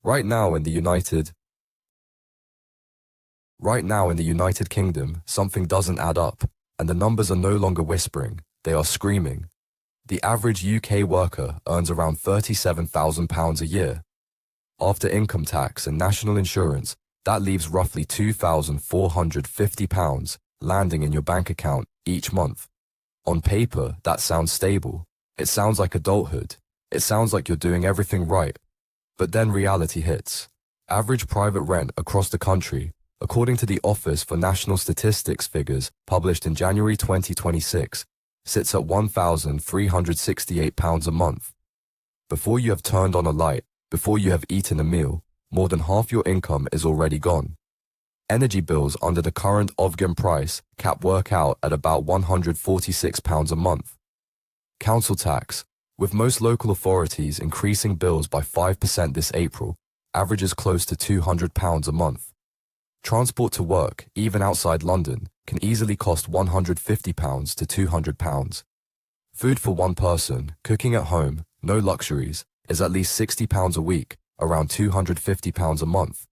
Right now in the United Kingdom, something doesn't add up, and the numbers are no longer whispering, they are screaming. The average UK worker earns around £37,000 a year. After income tax and national insurance, that leaves roughly £2,450 landing in your bank account each month. On paper, that sounds stable. It sounds like adulthood. It sounds like you're doing everything right. But then reality hits. Average private rent across the country, according to the Office for National Statistics figures published in January 2026, sits at £1,368 a month. Before you have turned on a light, before you have eaten a meal, more than half your income is already gone. Energy bills under the current Ofgem price cap work out at about £146 a month. Council tax, with most local authorities increasing bills by 5% this April, averages close to £200 a month. Transport to work, even outside London, can easily cost £150 to £200. Food for one person, cooking at home, no luxuries, is at least £60 a week, around £250 a month.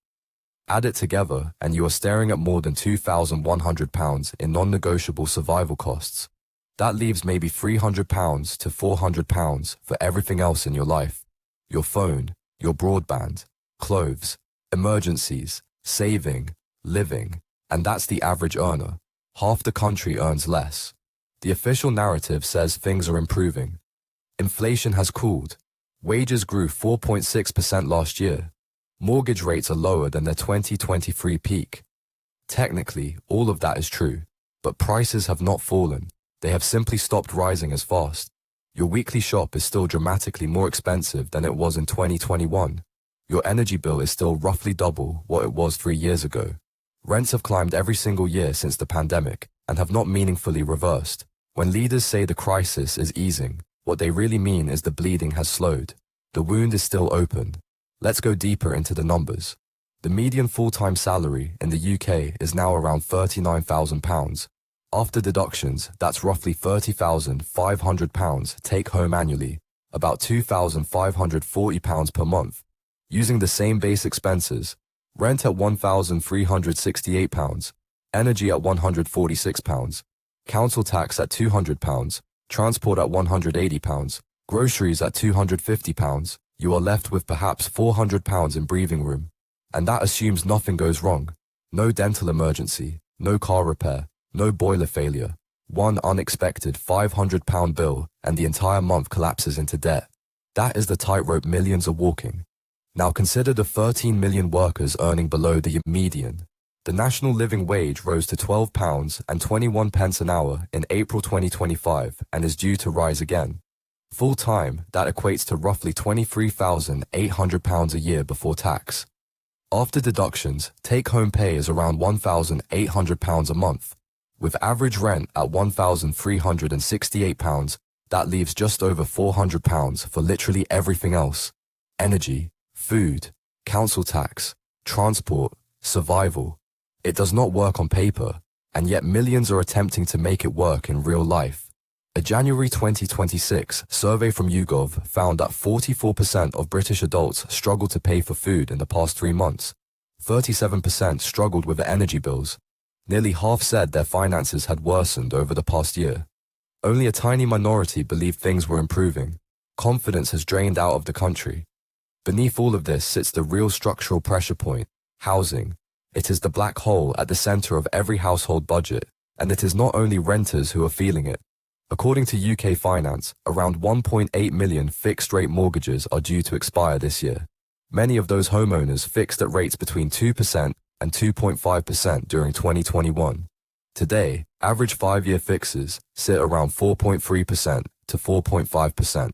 Add it together and you are staring at more than £2,100 in non-negotiable survival costs. That leaves maybe £300 to £400 for everything else in your life. Your phone, your broadband, clothes, emergencies, saving, living, and that's the average earner. Half the country earns less. The official narrative says things are improving. Inflation has cooled. Wages grew 4.6% last year. Mortgage rates are lower than their 2023 peak. Technically, all of that is true, but prices have not fallen. They have simply stopped rising as fast. Your weekly shop is still dramatically more expensive than it was in 2021. Your energy bill is still roughly double what it was 3 years ago. Rents have climbed every single year since the pandemic and have not meaningfully reversed. When leaders say the crisis is easing, what they really mean is the bleeding has slowed. The wound is still open. Let's go deeper into the numbers. The median full-time salary in the UK is now around £39,000. After deductions, that's roughly £30,500 take-home annually, about £2,540 per month. Using the same base expenses, rent at £1,368, energy at £146, council tax at £200, transport at £180, groceries at £250, you are left with perhaps £400 in breathing room. And that assumes nothing goes wrong. No dental emergency, no car repair, no boiler failure. One unexpected £500 bill and the entire month collapses into debt. That is the tightrope millions are walking. Now consider the 13 million workers earning below the median. The national living wage rose to £12.21 an hour in April 2025 and is due to rise again. Full-time, that equates to roughly £23,800 a year before tax. After deductions, take-home pay is around £1,800 a month. With average rent at £1,368, that leaves just over £400 for literally everything else. Energy, food, council tax, transport, survival. It does not work on paper, and yet millions are attempting to make it work in real life. A January 2026 survey from YouGov found that 44% of British adults struggled to pay for food in the past 3 months. 37% struggled with their energy bills. Nearly half said their finances had worsened over the past year. Only a tiny minority believed things were improving. Confidence has drained out of the country. Beneath all of this sits the real structural pressure point, housing. It is the black hole at the center of every household budget, and it is not only renters who are feeling it. According to UK Finance, around 1.8 million fixed-rate mortgages are due to expire this year. Many of those homeowners fixed at rates between 2% and 2.5% during 2021. Today, average 5-year fixes sit around 4.3% to 4.5%.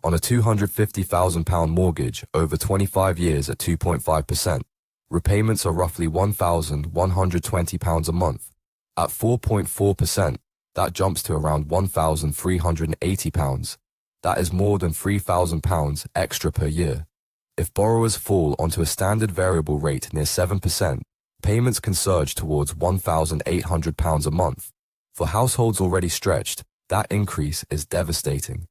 On a £250,000 mortgage over 25 years at 2.5%, repayments are roughly £1,120 a month. At 4.4%, that jumps to around £1,380. That is more than £3,000 extra per year. If borrowers fall onto a standard variable rate near 7%, payments can surge towards £1,800 a month. For households already stretched, that increase is devastating.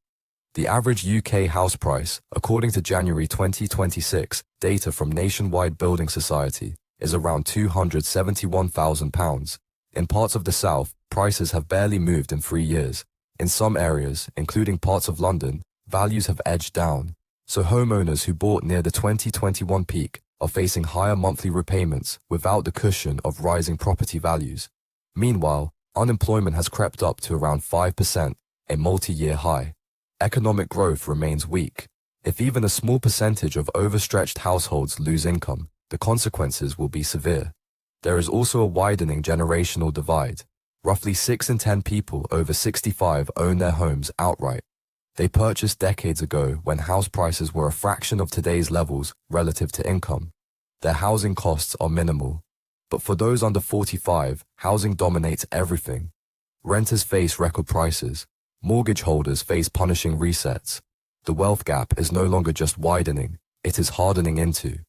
The average UK house price, according to January 2026 data from Nationwide Building Society, is around £271,000. In parts of the south, prices have barely moved in 3 years. In some areas, including parts of London, values have edged down. So homeowners who bought near the 2021 peak are facing higher monthly repayments without the cushion of rising property values. Meanwhile, unemployment has crept up to around 5%, a multi-year high. Economic growth remains weak. If even a small percentage of overstretched households lose income, the consequences will be severe. There is also a widening generational divide. Roughly 6 in 10 people over 65 own their homes outright. They purchased decades ago when house prices were a fraction of today's levels relative to income. Their housing costs are minimal. But for those under 45, housing dominates everything. Renters face record prices. Mortgage holders face punishing resets. The wealth gap is no longer just widening, it is hardening into.